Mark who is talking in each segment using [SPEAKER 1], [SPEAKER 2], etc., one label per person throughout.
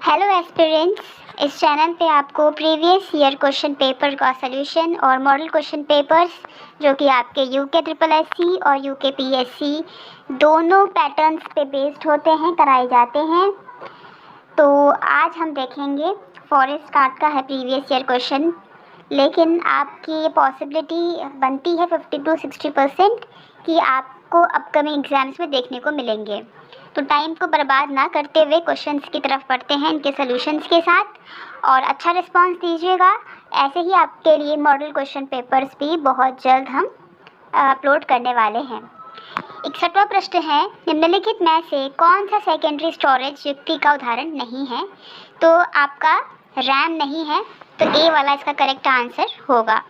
[SPEAKER 1] Hello aspirants, इस channel पे आपको प्रीवियस ईयर क्वेश्चन पेपर का सॉल्यूशन और मॉडल क्वेश्चन पेपर्स जो कि आपके यूके ट्रिपल एससी और यूके पीएससी दोनों पैटर्न्स पे बेस्ड होते हैं कराए जाते हैं। तो आज हम देखेंगे फॉरेस्ट गार्ड का है प्रीवियस ईयर क्वेश्चन, लेकिन आपकी ये पॉसिबिलिटी बनती है 50 to 60% कि आपको अपकमिंग एग्जाम्स में देखने को मिलेंगे। तो टाइम को बर्बाद ना करते हुए क्वेश्चंस की तरफ बढ़ते हैं इनके सॉल्यूशंस के साथ, और अच्छा रिस्पांस दीजिएगा। ऐसे ही आपके लिए मॉडल क्वेश्चन पेपर्स भी बहुत जल्द हम अपलोड करने वाले हैं। 61वां प्रश्न है, निम्नलिखित में से कौन सा सेकेंडरी स्टोरेज युक्ति का उदाहरण नहीं है? तो आपका रैम नहीं है, तो ए वाला इसका करेक्ट आंसर होगा।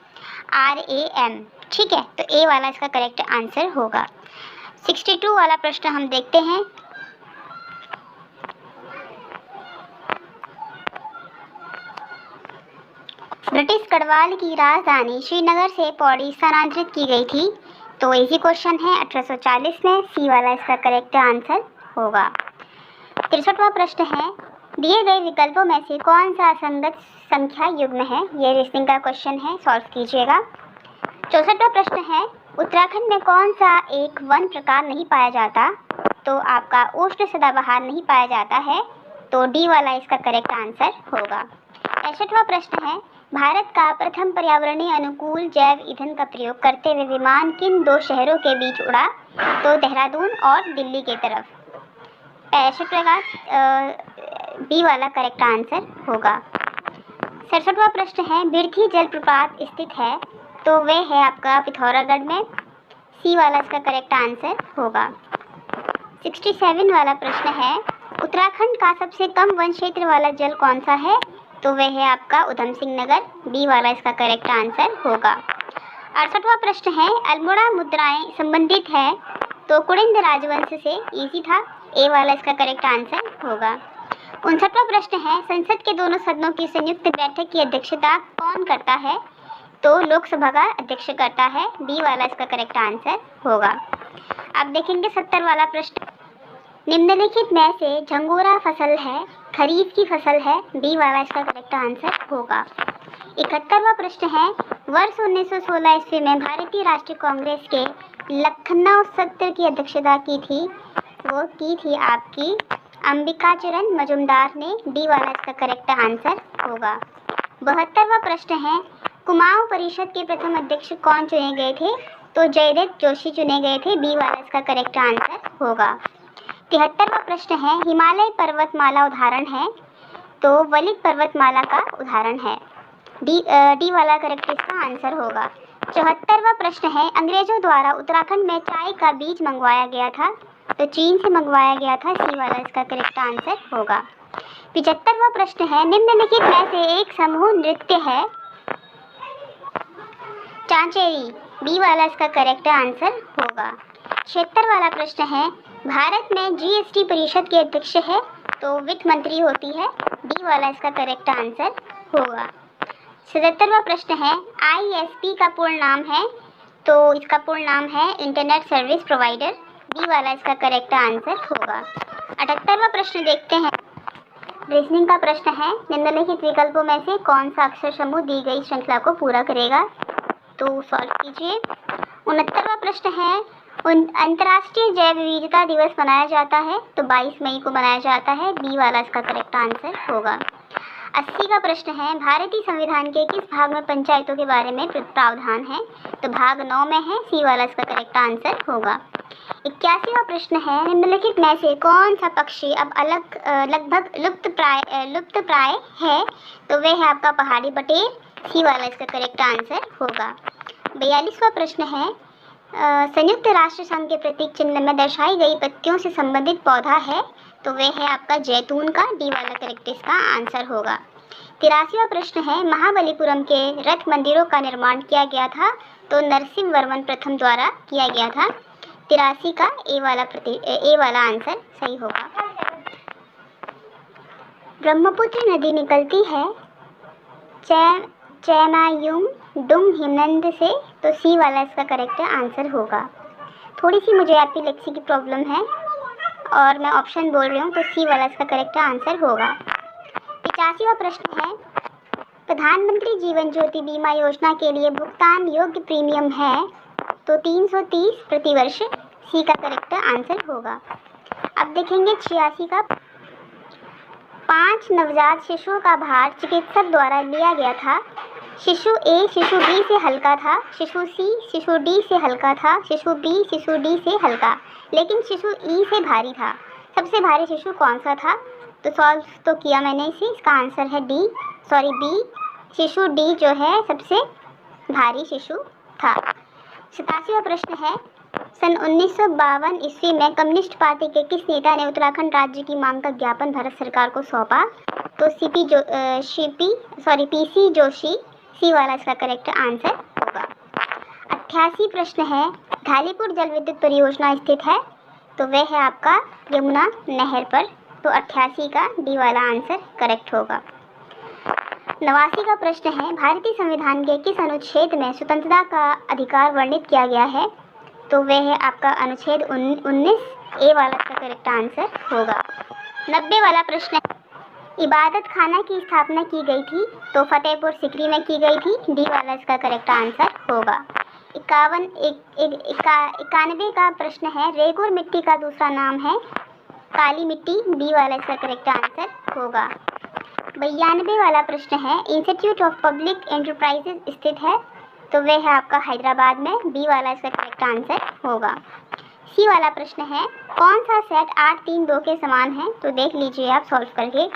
[SPEAKER 1] RAM, ठीक है, तो ए वाला इसका करेक्ट आंसर होगा। 62 वाला प्रश्न हम देखते हैं। ब्रिटिश गढ़वाल की राजधानी श्रीनगर से पौड़ी स्थानांतरित की गई थी। तो इजी क्वेश्चन है 1840 में, सी वाला इसका करेक्ट आंसर होगा। 63वां प्रश्न है, दिए गए विकल्पों में से कौन सा असंगत संख्या युग्म है? ये रीजनिंग का क्वेश्चन है, सॉल्व कीजिएगा। 64वां प्रश्न है, उत्तराखंड में कौन सा एक वन प्रकार नहीं पाया जाता? तो आपका उष्ण सदाबहार नहीं पाया जाता है, तो डी वाला इसका करेक्ट आंसर होगा। 65वां प्रश्न है, भारत का प्रथम पर्यावरणीय अनुकूल जैव ईंधन का प्रयोग करते हुए विमान किन दो शहरों के बीच उड़ा? तो देहरादून और दिल्ली के तरफ। 65 का बी वाला करेक्ट आंसर होगा। 67वां प्रश्न है, बिरथी जलप्रपात स्थित है? तो वे है आपका पिथौरागढ़ में, सी वाला इसका करेक्ट आंसर होगा। 67 वाला प्रश्न है, उत्तराखंड का सबसे कम वन क्षेत्र वाला जल कौन सा है? तो वह है आपका उधम सिंह नगर, बी वाला इसका करेक्ट आंसर होगा। 68वां प्रश्न है, अल्मोड़ा मुद्राएं संबंधित है? तो कुड़िंद राजवंश से, इजी था, ए वाला इसका करेक्ट आंसर होगा। 59वां प्रश्न है, संसद के दोनों सदनों की संयुक्त बैठक की अध्यक्षता कौन करता है? तो लोकसभा का अध्यक्ष करता है, बी वाला इसका करेक्ट आंसर होगा। अब देखेंगे 70 वाला प्रश्न, निम्नलिखित में से झंगोरा फसल है, खरीफ की फसल है? डी वाला इसका करेक्ट आंसर होगा। 71वां प्रश्न है, वर्ष 1916 ईस्वी में भारतीय राष्ट्रीय कांग्रेस के लखनऊ सत्र की अध्यक्षता की थी, वो की थी आपकी अंबिकाचरण मजुमदार ने, डी वाला इसका करेक्ट आंसर होगा। 72वां प्रश्न है, कुमाऊं परिषद के प्रथम अध्यक्ष कौन चुने गए थे? तो जयदत्त जोशी चुने गए थे, बी वाला इसका करेक्ट आंसर होगा। 73वां प्रश्न है, हिमालय पर्वतमाला उदाहरण है? तो वलित पर्वतमाला का उदाहरण है, डी वाला करेक्ट इसका आंसर होगा। 74वां प्रश्न है, अंग्रेजों द्वारा उत्तराखंड में चाय का बीज मंगवाया गया था? तो चीन से मंगवाया गया था, सी वाला इसका करेक्ट आंसर होगा। 75वां प्रश्न है, निम्नलिखित में से एक समूह नृत्य है? चांचेरी, बी वाला इसका करेक्ट आंसर होगा। 76 वाला प्रश्न है, भारत में जीएसटी परिषद के अध्यक्ष है? तो वित्त मंत्री होती है, डी वाला इसका करेक्ट आंसर होगा। 77वां प्रश्न है, ISP का पूर्ण नाम है? तो इसका पूर्ण नाम है इंटरनेट सर्विस प्रोवाइडर, डी वाला इसका करेक्ट आंसर होगा। 78वां प्रश्न देखते हैं, रीजनिंग का प्रश्न है, निम्नलिखित विकल्पों में से कौन सा अक्षर समूह दी गई श्रृंखला को पूरा करेगा? तो सॉल्व कीजिए। 69वां प्रश्न है, अंतर्राष्ट्रीय जैव विविधता दिवस मनाया जाता है? तो 22 मई को मनाया जाता है, बी वाला इसका करेक्ट आंसर होगा। 80 का प्रश्न है, भारतीय संविधान के किस भाग में पंचायतों के बारे में प्रावधान है? तो भाग 9 में है, सी वाला इसका करेक्ट आंसर होगा। 81वां प्रश्न है, निम्नलिखित में से कौन सा पक्षी अब लगभग लुप्त प्राय है? तो वह है आपका पहाड़ी बटेर, सी वाला इसका करेक्ट आंसर होगा। 42वां प्रश्न है, संयुक्त राष्ट्र संघ के प्रतीक चिन्ह में दर्शाई गई पत्तियों से संबंधित पौधा है? तो वह है आपका जैतून का, डी वाला करेक्ट इसका आंसर होगा। 83वां प्रश्न है, महाबलीपुरम के रथ मंदिरों का निर्माण किया गया था? तो नरसिंह वर्मन प्रथम द्वारा किया गया था, 83 का ए वाला आंसर सही होगा। ब्रह्मपुत्र नदी निकलती है चैमायुंग डुंग हिमनद से? तो सी वाला इसका करेक्ट आंसर होगा। थोड़ी सी मुझे एपिलेक्सी की प्रॉब्लम है और मैं ऑप्शन बोल रही हूँ, तो सी वाला इसका करेक्ट आंसर होगा। 87वां प्रश्न है, प्रधानमंत्री जीवन ज्योति बीमा योजना के लिए भुगतान योग्य प्रीमियम है तो 330 प्रतिवर्ष। सी का करेक्ट आंसर होगा। अब देखेंगे 86 का, 5 नवजात शिशुओं का भार चिकित्सक द्वारा लिया गया था। शिशु ए शिशु बी से हल्का था, शिशु सी शिशु डी से हल्का था, शिशु बी शिशु डी से हल्का, लेकिन शिशु ई से भारी था। सबसे भारी शिशु कौन सा था? तो सॉल्व तो किया मैंने इसे, इसका आंसर है बी। शिशु डी जो है सबसे भारी शिशु था। 87वां प्रश्न है, सन 1952 ईस्वी में कम्युनिस्ट पार्टी के किस नेता ने उत्तराखंड राज्य की मांग का ज्ञापन भारत सरकार को सौंपा? तो पीसी जोशी। सी वाला इसका करेक्ट आंसर होगा। 88 प्रश्न है, घालीपुर जल विद्युत परियोजना स्थित है तो वह है आपका यमुना नहर पर। तो 88 का डी वाला आंसर करेक्ट होगा। 89 का प्रश्न है, भारतीय संविधान के किस अनुच्छेद में स्वतंत्रता का अधिकार वर्णित किया गया है? तो वह है आपका अनुच्छेद 19। ए वाला इसका करेक्ट आंसर होगा। 90 वाला प्रश्न है, इबादत खाना की स्थापना की गई थी तो फतेहपुर सिकरी में की गई थी। डी वाला इसका करेक्ट आंसर होगा। 91 का प्रश्न है, रेगुर मिट्टी का दूसरा नाम है काली मिट्टी। बी वाला इसका करेक्ट आंसर होगा। 92 वाला प्रश्न है, इंस्टीट्यूट ऑफ पब्लिक एंटरप्राइजेज स्थित है तो वह है आपका हैदराबाद में। बी वाला इसका करेक्ट आंसर होगा। सी वाला प्रश्न है, कौन सा सेट 8 3 2 के समान है? तो देख लीजिए आप सॉल्व करके।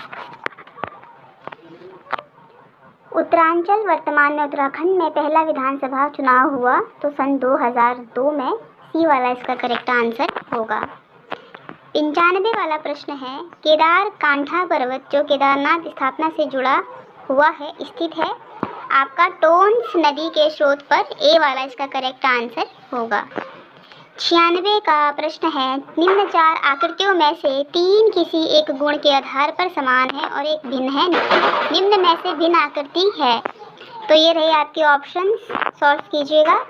[SPEAKER 1] उत्तरांचल वर्तमान में उत्तराखंड में पहला विधानसभा चुनाव हुआ तो सन 2002 में। सी वाला इसका करेक्ट आंसर होगा। 95 वाला प्रश्न है, केदार कांठा पर्वत जो केदारनाथ स्थापना से जुड़ा हुआ है स्थित है आपका टोन्स नदी के स्रोत पर। ए वाला इसका करेक्ट आंसर होगा। 96 का प्रश्न है, निम्न 4 आकृतियों में से 3 किसी एक गुण के आधार पर समान है और एक भिन्न है, निम्न में से भिन्न आकृति है। तो ये रहे आपके ऑप्शन, सॉल्व कीजिएगा।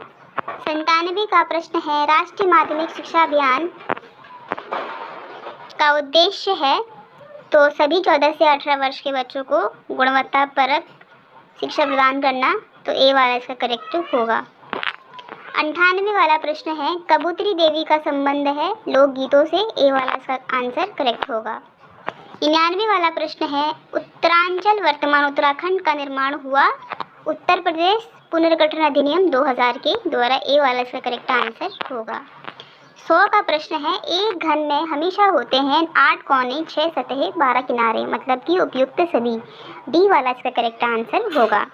[SPEAKER 1] 97 का प्रश्न है, राष्ट्रीय माध्यमिक शिक्षा अभियान का उद्देश्य है तो सभी 14 से 18 वर्ष के बच्चों को गुणवत्तापरक शिक्षा प्रदान करना। तो ए वाला इसका करेक्ट होगा। 98 वाला प्रश्न है, कबूतरी देवी का संबंध है लोकगीतों से। ए वाला इसका आंसर करेक्ट होगा। 99 वाला प्रश्न है, उत्तरांचल वर्तमान उत्तराखंड का निर्माण हुआ उत्तर प्रदेश पुनर्गठन अधिनियम 2000 के द्वारा। ए वाला इसका करेक्ट आंसर होगा। 100 का प्रश्न है, एक घन में हमेशा होते हैं 8 कोने 6 सतहें 12 किनारे, मतलब कि उपयुक्त सभी। डी वाला इसका करेक्ट आंसर होगा।